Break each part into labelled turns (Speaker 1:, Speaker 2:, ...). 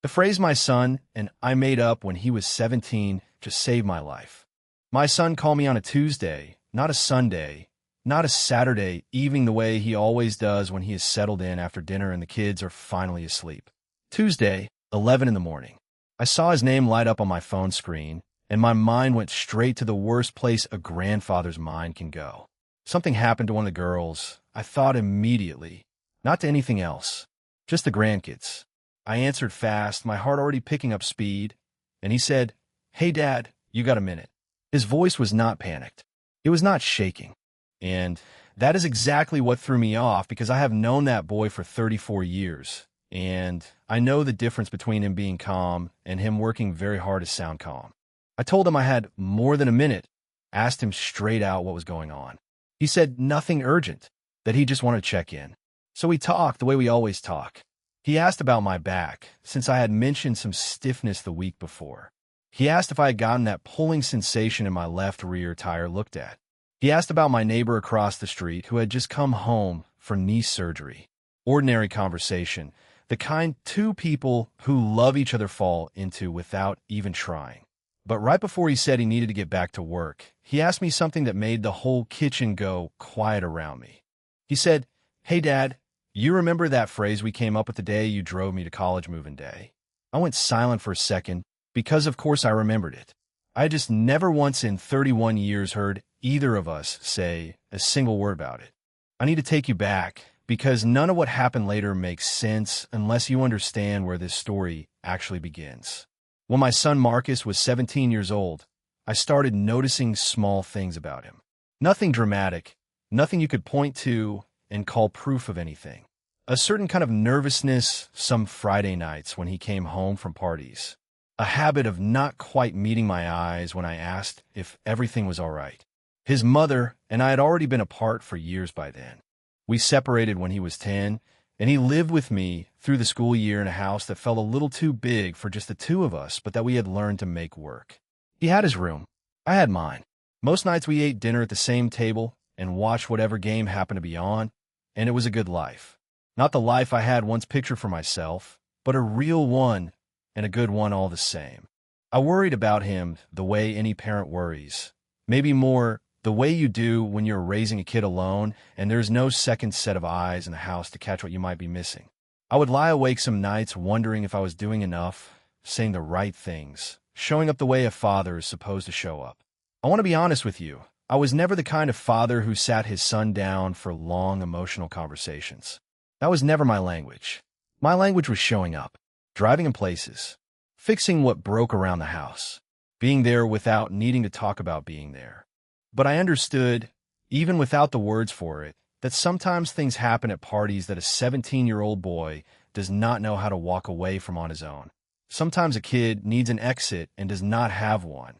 Speaker 1: The phrase my son and I made up when he was 17 just saved my life. My son called me on a Tuesday, not a Sunday, not a Saturday evening the way he always does when he is settled in after dinner and the kids are finally asleep. Tuesday, 11 in the morning. I saw his name light up on my phone screen, and my mind went straight to the worst place a grandfather's mind can go. Something happened to one of the girls. I thought immediately, not to anything else, just the grandkids. I answered fast, my heart already picking up speed, and he said, "Hey, Dad, you got a minute?" His voice was not panicked. It was not shaking. And that is exactly what threw me off because I have known that boy for 34 years, and I know the difference between him being calm and him working very hard to sound calm. I told him I had more than a minute, asked him straight out what was going on. He said nothing urgent, that he just wanted to check in. So we talked the way we always talk. He asked about my back, since I had mentioned some stiffness the week before. He asked if I had gotten that pulling sensation in my left rear tire looked at. He asked about my neighbor across the street who had just come home for knee surgery. Ordinary conversation, the kind two people who love each other fall into without even trying. But right before he said he needed to get back to work, he asked me something that made the whole kitchen go quiet around me. He said, "Hey, Dad, you remember that phrase we came up with the day you drove me to college moving day?" I went silent for a second because, of course, I remembered it. I had just never once in 31 years heard either of us say a single word about it. I need to take you back because none of what happened later makes sense unless you understand where this story actually begins. When my son Marcus was 17 years old, I started noticing small things about him. Nothing dramatic, nothing you could point to and call proof of anything. A certain kind of nervousness some Friday nights when he came home from parties. A habit of not quite meeting my eyes when I asked if everything was all right. His mother and I had already been apart for years by then. We separated when he was 10, and he lived with me through the school year in a house that felt a little too big for just the two of us, but that we had learned to make work. He had his room. I had mine. Most nights we ate dinner at the same table and watched whatever game happened to be on, and it was a good life. Not the life I had once pictured for myself, but a real one and a good one all the same. I worried about him the way any parent worries. Maybe more the way you do when you're raising a kid alone and there's no second set of eyes in the house to catch what you might be missing. I would lie awake some nights wondering if I was doing enough, saying the right things, showing up the way a father is supposed to show up. I want to be honest with you. I was never the kind of father who sat his son down for long emotional conversations. That was never my language. My language was showing up, driving him places, fixing what broke around the house, being there without needing to talk about being there. But I understood, even without the words for it, that sometimes things happen at parties that a 17-year-old boy does not know how to walk away from on his own. Sometimes a kid needs an exit and does not have one.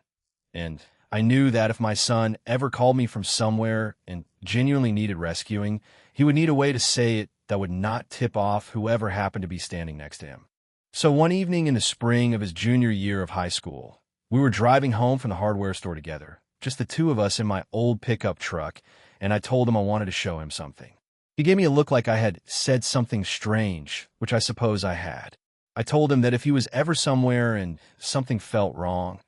Speaker 1: And I knew that if my son ever called me from somewhere and genuinely needed rescuing, he would need a way to say it that would not tip off whoever happened to be standing next to him. So one evening in the spring of his junior year of high school, we were driving home from the hardware store together, just the two of us in my old pickup truck, and I told him I wanted to show him something. He gave me a look like I had said something strange, which I suppose I had. I told him that if he was ever somewhere and something felt wrong,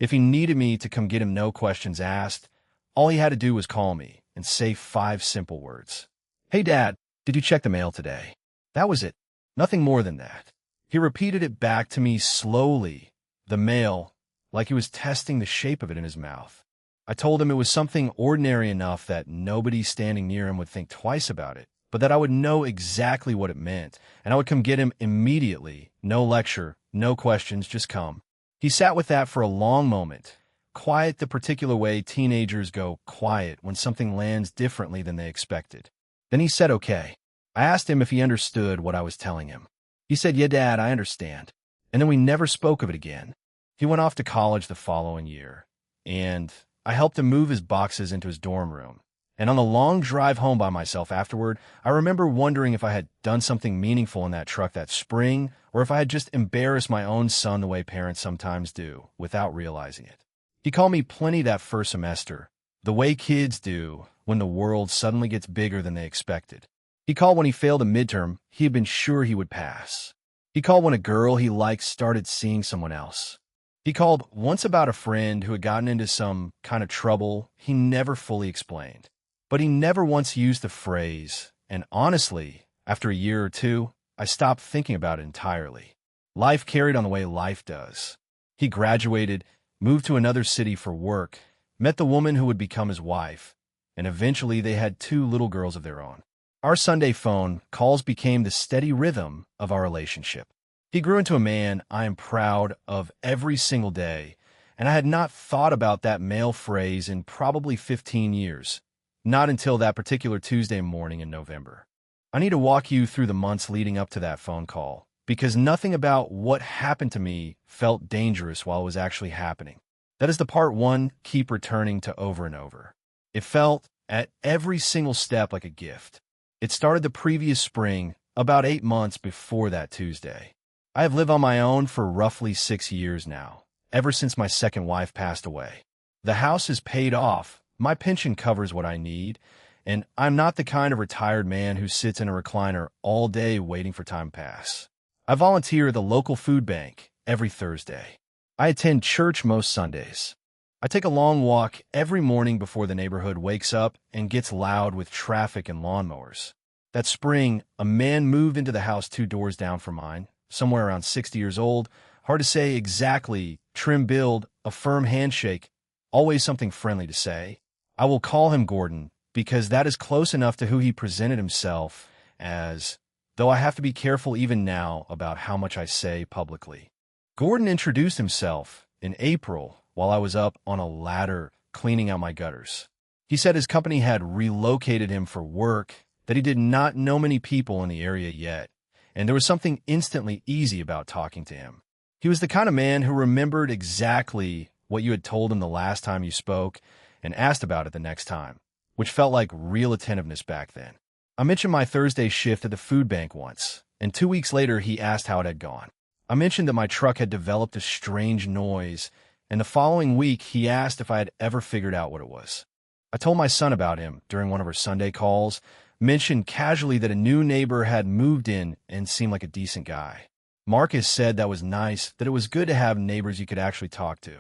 Speaker 1: if he needed me to come get him no questions asked, all he had to do was call me and say 5 simple words. "Hey, Dad, did you check the mail today?" That was it. Nothing more than that. He repeated it back to me slowly, the mail, like he was testing the shape of it in his mouth. I told him it was something ordinary enough that nobody standing near him would think twice about it, but that I would know exactly what it meant, and I would come get him immediately. No lecture, no questions, just come. He sat with that for a long moment, quiet the particular way teenagers go quiet when something lands differently than they expected. Then he said, "Okay." I asked him if he understood what I was telling him. He said, "Yeah, Dad, I understand." And then we never spoke of it again. He went off to college the following year, and I helped him move his boxes into his dorm room. And on the long drive home by myself afterward, I remember wondering if I had done something meaningful in that truck that spring, or if I had just embarrassed my own son the way parents sometimes do, without realizing it. He called me plenty that first semester, the way kids do when the world suddenly gets bigger than they expected. He called when he failed a midterm he had been sure he would pass. He called when a girl he liked started seeing someone else. He called once about a friend who had gotten into some kind of trouble he never fully explained. But he never once used the phrase, and honestly, after a year or two, I stopped thinking about it entirely. Life carried on the way life does. He graduated, moved to another city for work, met the woman who would become his wife, and eventually they had 2 little girls of their own. Our Sunday phone calls became the steady rhythm of our relationship. He grew into a man I am proud of every single day, and I had not thought about that male phrase in probably 15 years, not until that particular Tuesday morning in November. I need to walk you through the months leading up to that phone call, because nothing about what happened to me felt dangerous while it was actually happening. That is the part one keep returning to over and over. It felt, at every single step, like a gift. It started the previous spring, about 8 months before that Tuesday. I have lived on my own for roughly 6 years now, ever since my second wife passed away. The house is paid off, my pension covers what I need, and I'm not the kind of retired man who sits in a recliner all day waiting for time to pass. I volunteer at the local food bank every Thursday. I attend church most Sundays. I take a long walk every morning before the neighborhood wakes up and gets loud with traffic and lawnmowers. That spring, a man moved into the house 2 doors down from mine, somewhere around 60 years old, hard to say exactly, trim build, a firm handshake, always something friendly to say. I will call him Gordon because that is close enough to who he presented himself as, though I have to be careful even now about how much I say publicly. Gordon introduced himself in April while I was up on a ladder cleaning out my gutters. He said his company had relocated him for work, that he did not know many people in the area yet, and there was something instantly easy about talking to him. He was the kind of man who remembered exactly what you had told him the last time you spoke and asked about it the next time, which felt like real attentiveness back then. I mentioned my Thursday shift at the food bank once, and 2 weeks later he asked how it had gone. I mentioned that my truck had developed a strange noise, and the following week he asked if I had ever figured out what it was. I told my son about him during one of our Sunday calls, mentioned casually that a new neighbor had moved in and seemed like a decent guy. Marcus said that was nice, that it was good to have neighbors you could actually talk to.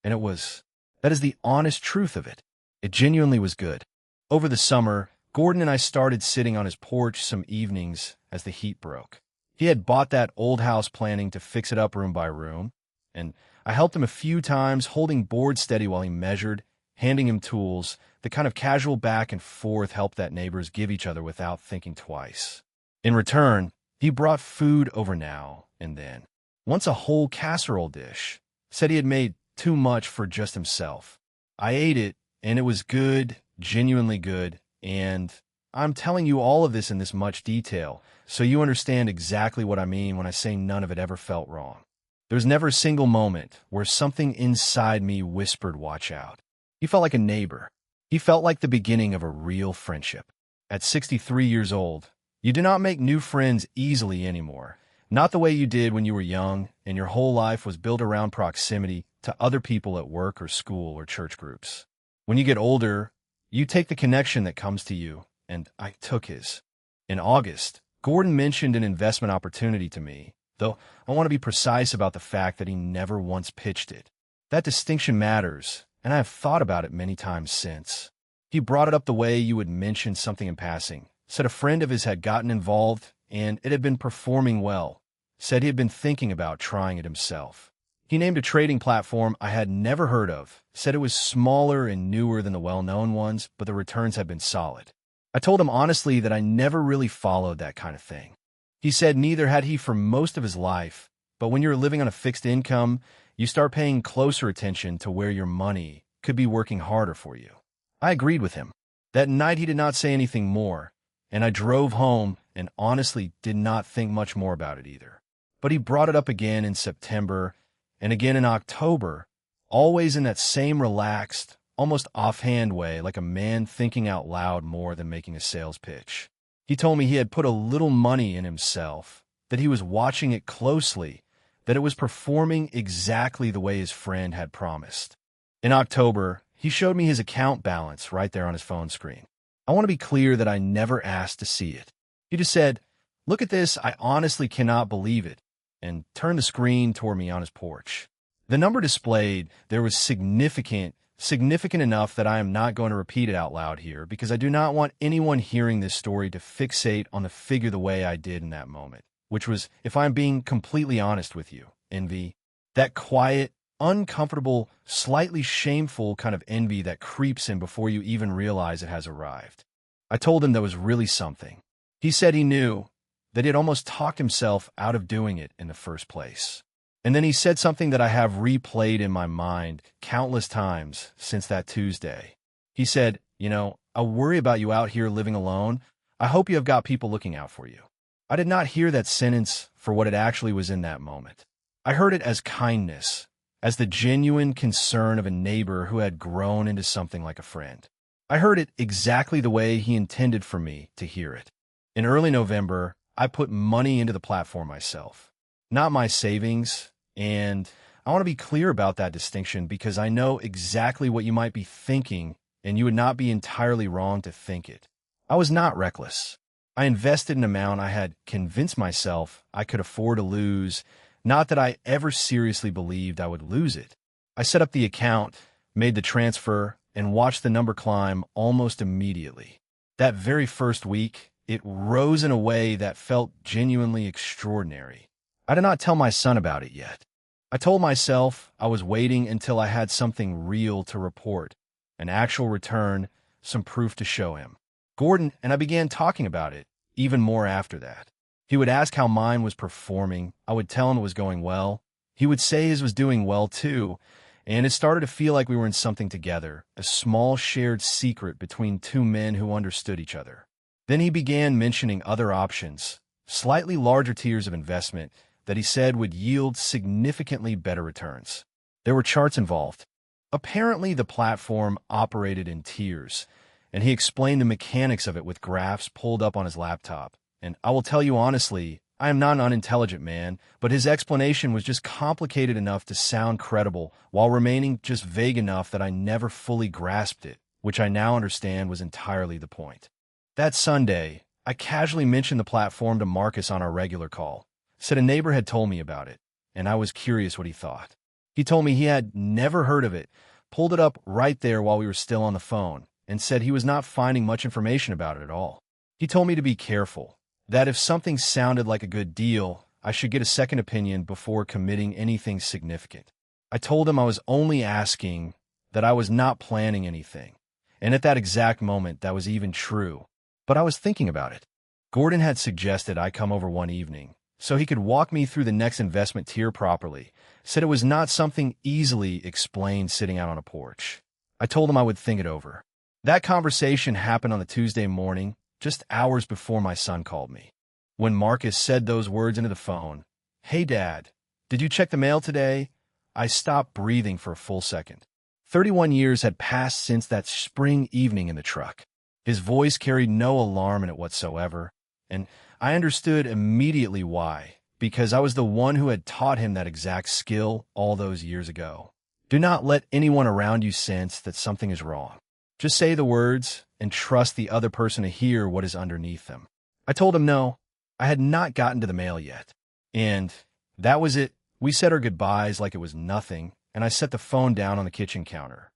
Speaker 1: And that is the honest truth of it. It genuinely was good. Over the summer, Gordon and I started sitting on his porch some evenings as the heat broke. He had bought that old house planning to fix it up room by room, and I helped him a few times, holding board steady while he measured, handing him tools. The kind of casual back and forth helped that neighbors give each other without thinking twice. In return, he brought food over now and then. Once a whole casserole dish. Said he had made too much for just himself. I ate it, and it was good, genuinely good, and I'm telling you all of this in this much detail, so you understand exactly what I mean when I say none of it ever felt wrong. There's never a single moment where something inside me whispered, "Watch out." He felt like a neighbor. He felt like the beginning of a real friendship. At 63 years old, you do not make new friends easily anymore. Not the way you did when you were young and your whole life was built around proximity to other people at work or school or church groups. When you get older, you take the connection that comes to you, and I took his. In August, Gordon mentioned an investment opportunity to me, though I want to be precise about the fact that he never once pitched it. That distinction matters, and I have thought about it many times since. He brought it up the way you would mention something in passing, said a friend of his had gotten involved and it had been performing well, said he had been thinking about trying it himself. He named a trading platform I had never heard of, said it was smaller and newer than the well-known ones, but the returns had been solid. I told him honestly that I never really followed that kind of thing. He said neither had he for most of his life, but when you're living on a fixed income, you start paying closer attention to where your money could be working harder for you. I agreed with him. That night he did not say anything more, and I drove home and honestly did not think much more about it either. But he brought it up again in September and again in October, always in that same relaxed, almost offhand way, like a man thinking out loud more than making a sales pitch. He told me he had put a little money in himself, that he was watching it closely, that it was performing exactly the way his friend had promised. In October, he showed me his account balance right there on his phone screen. I want to be clear that I never asked to see it. He just said, "Look at this, I honestly cannot believe it. and turned the screen toward me on his porch. The number displayed there was significant enough that I am not going to repeat it out loud here because I do not want anyone hearing this story to fixate on the figure the way I did in that moment, which was, if I'm being completely honest with you, envy. That quiet, uncomfortable, slightly shameful kind of envy that creeps in before you even realize it has arrived. I told him there was really something. He said he knew, that he had almost talked himself out of doing it in the first place. And then he said something that I have replayed in my mind countless times since that Tuesday. He said, I worry about you out here living alone. I hope you have got people looking out for you. I did not hear that sentence for what it actually was in that moment. I heard it as kindness, as the genuine concern of a neighbor who had grown into something like a friend. I heard it exactly the way he intended for me to hear it. In early November, I put money into the platform myself, not my savings, and I want to be clear about that distinction because I know exactly what you might be thinking, and you would not be entirely wrong to think it. I was not reckless. I invested an amount I had convinced myself I could afford to lose, not that I ever seriously believed I would lose it. I set up the account, made the transfer, and watched the number climb almost immediately. That very first week, it rose in a way that felt genuinely extraordinary. I did not tell my son about it yet. I told myself I was waiting until I had something real to report, an actual return, some proof to show him. Gordon and I began talking about it, even more after that. He would ask how mine was performing. I would tell him it was going well. He would say his was doing well too, and it started to feel like we were in something together, a small shared secret between two men who understood each other. Then he began mentioning other options, slightly larger tiers of investment that he said would yield significantly better returns. There were charts involved. Apparently, the platform operated in tiers, and he explained the mechanics of it with graphs pulled up on his laptop. And I will tell you honestly, I am not an unintelligent man, but his explanation was just complicated enough to sound credible while remaining just vague enough that I never fully grasped it, which I now understand was entirely the point. That Sunday, I casually mentioned the platform to Marcus on our regular call, said a neighbor had told me about it, and I was curious what he thought. He told me he had never heard of it, pulled it up right there while we were still on the phone, and said he was not finding much information about it at all. He told me to be careful, that if something sounded like a good deal, I should get a second opinion before committing anything significant. I told him I was only asking, that I was not planning anything, and at that exact moment that was even true. But I was thinking about it. Gordon had suggested I come over one evening so he could walk me through the next investment tier properly, said it was not something easily explained sitting out on a porch. I told him I would think it over. That conversation happened on the Tuesday morning, just hours before my son called me. When Marcus said those words into the phone, "Hey, Dad, did you check the mail today?" I stopped breathing for a full second. 31 years had passed since that spring evening in the truck. His voice carried no alarm in it whatsoever, and I understood immediately why, because I was the one who had taught him that exact skill all those years ago. Do not let anyone around you sense that something is wrong. Just say the words and trust the other person to hear what is underneath them. I told him no, I had not gotten to the mail yet. And that was it. We said our goodbyes like it was nothing, and I set the phone down on the kitchen counter.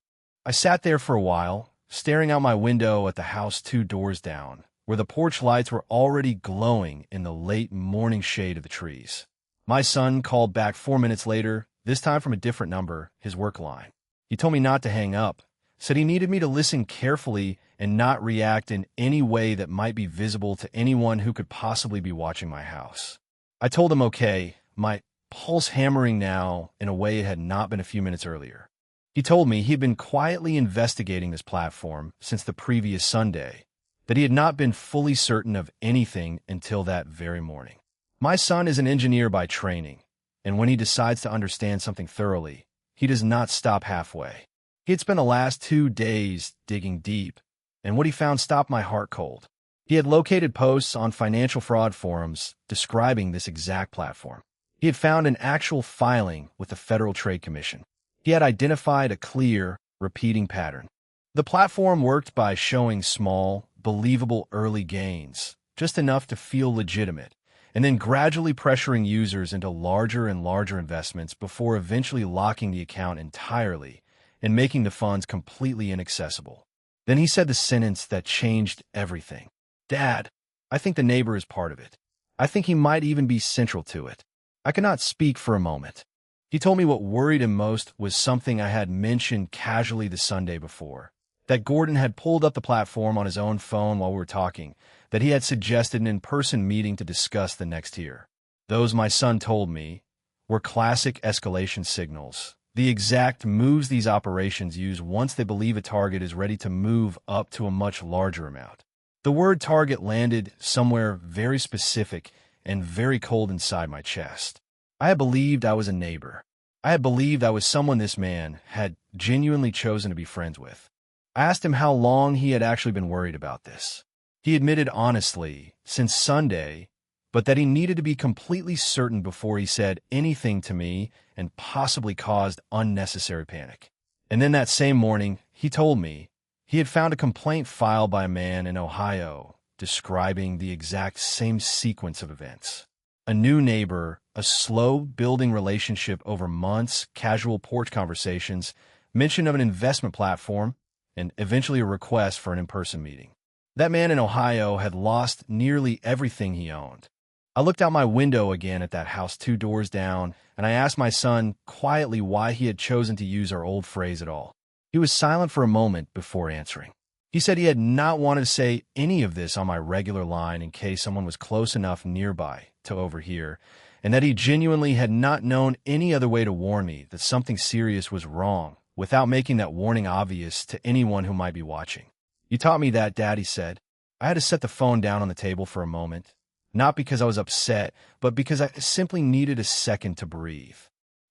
Speaker 1: I sat there for a while, staring out my window at the house 2 doors down, where the porch lights were already glowing in the late morning shade of the trees. My son called back 4 minutes later, this time from a different number, his work line. He told me not to hang up, said he needed me to listen carefully and not react in any way that might be visible to anyone who could possibly be watching my house. I told him okay, my pulse hammering now in a way it had not been a few minutes earlier. He told me he had been quietly investigating this platform since the previous Sunday, that he had not been fully certain of anything until that very morning. My son is an engineer by training, and when he decides to understand something thoroughly, he does not stop halfway. He had spent the last 2 days digging deep, and what he found stopped my heart cold. He had located posts on financial fraud forums describing this exact platform. He had found an actual filing with the Federal Trade Commission. He had identified a clear, repeating pattern. The platform worked by showing small, believable early gains, just enough to feel legitimate, and then gradually pressuring users into larger and larger investments before eventually locking the account entirely and making the funds completely inaccessible. Then he said the sentence that changed everything. "Dad, I think the neighbor is part of it. I think he might even be central to it." I could not speak for a moment. He told me what worried him most was something I had mentioned casually the Sunday before, that Gordon had pulled up the platform on his own phone while we were talking, that he had suggested an in-person meeting to discuss the next tier. Those, my son told me, were classic escalation signals, the exact moves these operations use once they believe a target is ready to move up to a much larger amount. The word target landed somewhere very specific and very cold inside my chest. I had believed I was a neighbor. I had believed I was someone this man had genuinely chosen to be friends with. I asked him how long he had actually been worried about this. He admitted honestly, since Sunday, but that he needed to be completely certain before he said anything to me and possibly caused unnecessary panic. And then that same morning, he told me he had found a complaint filed by a man in Ohio describing the exact same sequence of events. A new neighbor, a slow-building relationship over months, casual porch conversations, mention of an investment platform, and eventually a request for an in-person meeting. That man in Ohio had lost nearly everything he owned. I looked out my window again at that house 2 doors down, and I asked my son quietly why he had chosen to use our old phrase at all. He was silent for a moment before answering. He said he had not wanted to say any of this on my regular line in case someone was close enough nearby to overhear, and that he genuinely had not known any other way to warn me that something serious was wrong without making that warning obvious to anyone who might be watching. "You taught me that, Dad," he said. I had to set the phone down on the table for a moment, not because I was upset, but because I simply needed a second to breathe.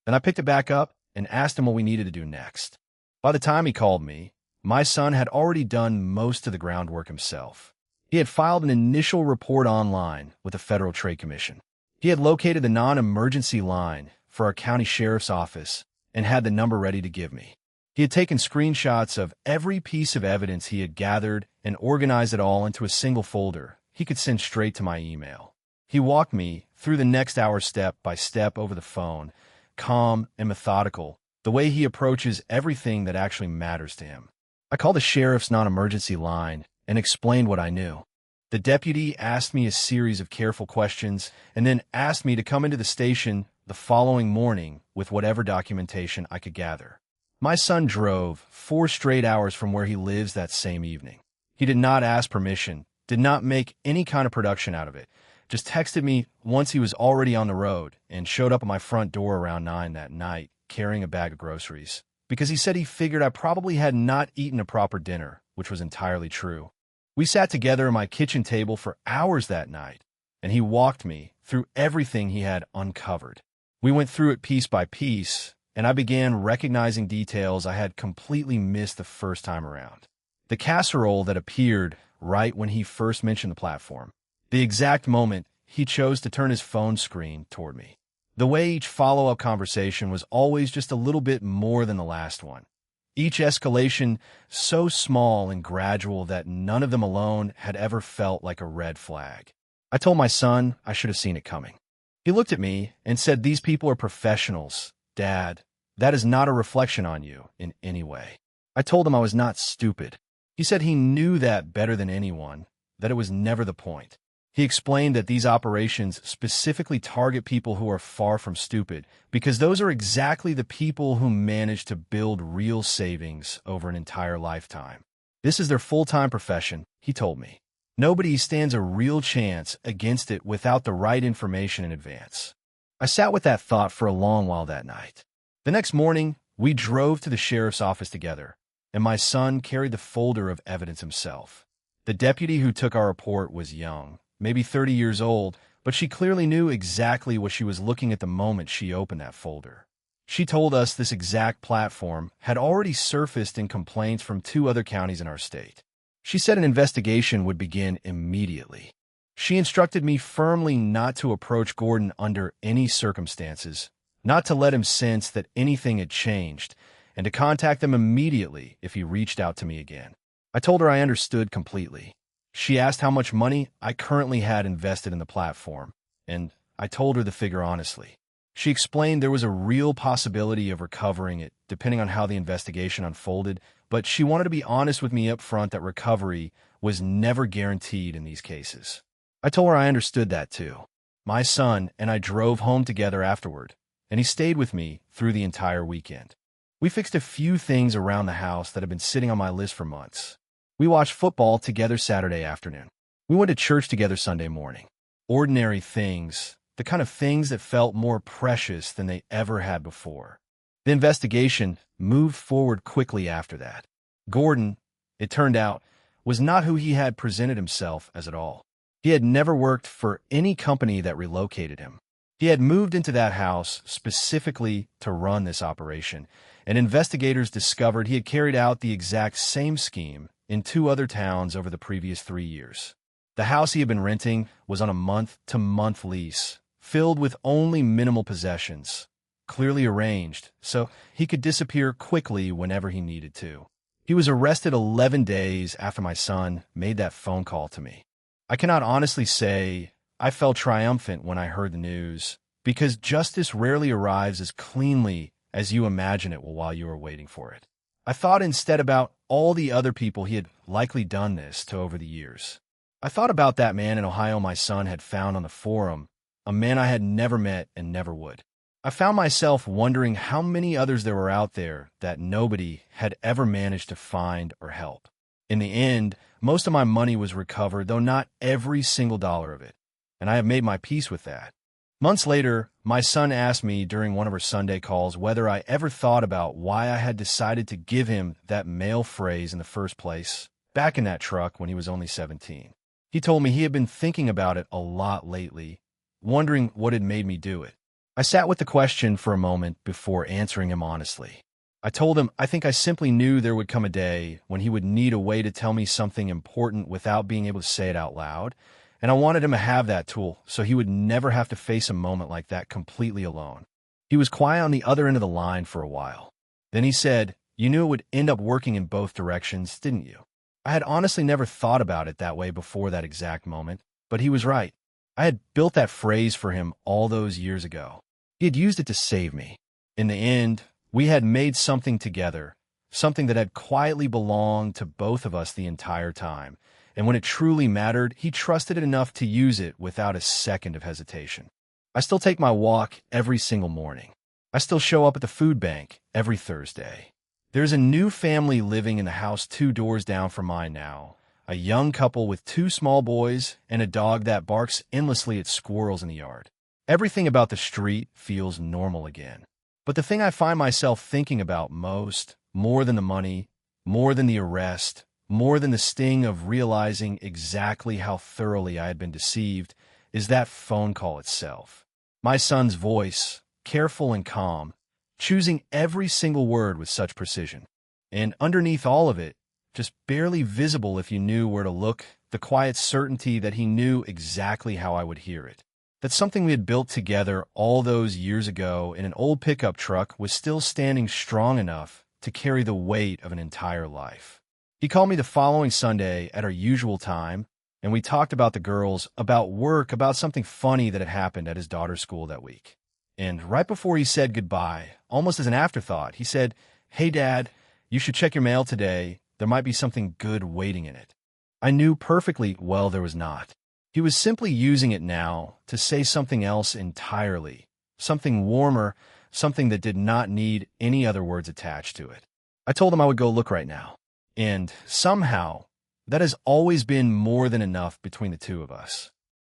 Speaker 1: Then I picked it back up and asked him what we needed to do next. By the time he called me, my son had already done most of the groundwork himself. He had filed an initial report online with the Federal Trade Commission. He had located the non-emergency line for our county sheriff's office and had the number ready to give me. He had taken screenshots of every piece of evidence he had gathered and organized it all into a single folder he could send straight to my email. He walked me through the next hour step by step over the phone, calm and methodical, the way he approaches everything that actually matters to him. I called the sheriff's non-emergency line and explained what I knew. The deputy asked me a series of careful questions and then asked me to come into the station the following morning with whatever documentation I could gather. My son drove 4 straight hours from where he lives that same evening. He did not ask permission, did not make any kind of production out of it, just texted me once he was already on the road and showed up at my front door around 9 that night carrying a bag of groceries, because he said he figured I probably had not eaten a proper dinner, which was entirely true. We sat together at my kitchen table for hours that night, and he walked me through everything he had uncovered. We went through it piece by piece, and I began recognizing details I had completely missed the first time around. The casserole that appeared right when he first mentioned the platform. The exact moment he chose to turn his phone screen toward me. The way each follow-up conversation was always just a little bit more than the last one. Each escalation so small and gradual that none of them alone had ever felt like a red flag. I told my son I should have seen it coming. He looked at me and said, "These people are professionals, Dad. That is not a reflection on you in any way." I told him I was not stupid. He said he knew that better than anyone, that it was never the point. He explained that these operations specifically target people who are far from stupid, because those are exactly the people who manage to build real savings over an entire lifetime. This is their full-time profession, he told me. Nobody stands a real chance against it without the right information in advance. I sat with that thought for a long while that night. The next morning, we drove to the sheriff's office together, and my son carried the folder of evidence himself. The deputy who took our report was young, maybe 30 years old, but she clearly knew exactly what she was looking at the moment she opened that folder. She told us this exact platform had already surfaced in complaints from 2 other counties in our state. She said an investigation would begin immediately. She instructed me firmly not to approach Gordon under any circumstances, not to let him sense that anything had changed, and to contact him immediately if he reached out to me again. I told her I understood completely. She asked how much money I currently had invested in the platform, and I told her the figure honestly. She explained there was a real possibility of recovering it, depending on how the investigation unfolded, but she wanted to be honest with me up front that recovery was never guaranteed in these cases. I told her I understood that too. My son and I drove home together afterward, and he stayed with me through the entire weekend. We fixed a few things around the house that had been sitting on my list for months. We watched football together Saturday afternoon. We went to church together Sunday morning. Ordinary things, the kind of things that felt more precious than they ever had before. The investigation moved forward quickly after that. Gordon, it turned out, was not who he had presented himself as at all. He had never worked for any company that relocated him. He had moved into that house specifically to run this operation, and investigators discovered he had carried out the exact same scheme in 2 other towns over the previous 3 years. The house he had been renting was on a month-to-month lease, filled with only minimal possessions, clearly arranged, so he could disappear quickly whenever he needed to. He was arrested 11 days after my son made that phone call to me. I cannot honestly say I felt triumphant when I heard the news, because justice rarely arrives as cleanly as you imagine it will while you are waiting for it. I thought instead about all the other people he had likely done this to over the years. I thought about that man in Ohio my son had found on the forum, a man I had never met and never would. I found myself wondering how many others there were out there that nobody had ever managed to find or help. In the end, most of my money was recovered, though not every single dollar of it, and I have made my peace with that. Months later, my son asked me during one of our Sunday calls whether I ever thought about why I had decided to give him that male phrase in the first place, back in that truck when he was only 17. He told me he had been thinking about it a lot lately, wondering what had made me do it. I sat with the question for a moment before answering him honestly. I told him I think I simply knew there would come a day when he would need a way to tell me something important without being able to say it out loud, and I wanted him to have that tool so he would never have to face a moment like that completely alone. He was quiet on the other end of the line for a while. Then he said, "You knew it would end up working in both directions, didn't you?" I had honestly never thought about it that way before that exact moment, but he was right. I had built that phrase for him all those years ago. He had used it to save me. In the end, we had made something together, something that had quietly belonged to both of us the entire time, and when it truly mattered, he trusted it enough to use it without a second of hesitation. I still take my walk every single morning. I still show up at the food bank every Thursday. There's a new family living in the house 2 doors down from mine now, a young couple with 2 small boys and a dog that barks endlessly at squirrels in the yard. Everything about the street feels normal again. But the thing I find myself thinking about most, more than the money, more than the arrest, more than the sting of realizing exactly how thoroughly I had been deceived, is that phone call itself. My son's voice, careful and calm, choosing every single word with such precision. And underneath all of it, just barely visible if you knew where to look, the quiet certainty that he knew exactly how I would hear it. That something we had built together all those years ago in an old pickup truck was still standing strong enough to carry the weight of an entire life. He called me the following Sunday at our usual time, and we talked about the girls, about work, about something funny that had happened at his daughter's school that week. And right before he said goodbye, almost as an afterthought, he said, "Hey, Dad, you should check your mail today. There might be something good waiting in it." I knew perfectly well there was not. He was simply using it now to say something else entirely, something warmer, something that did not need any other words attached to it. I told him I would go look right now. And somehow, that has always been more than enough between the two of us.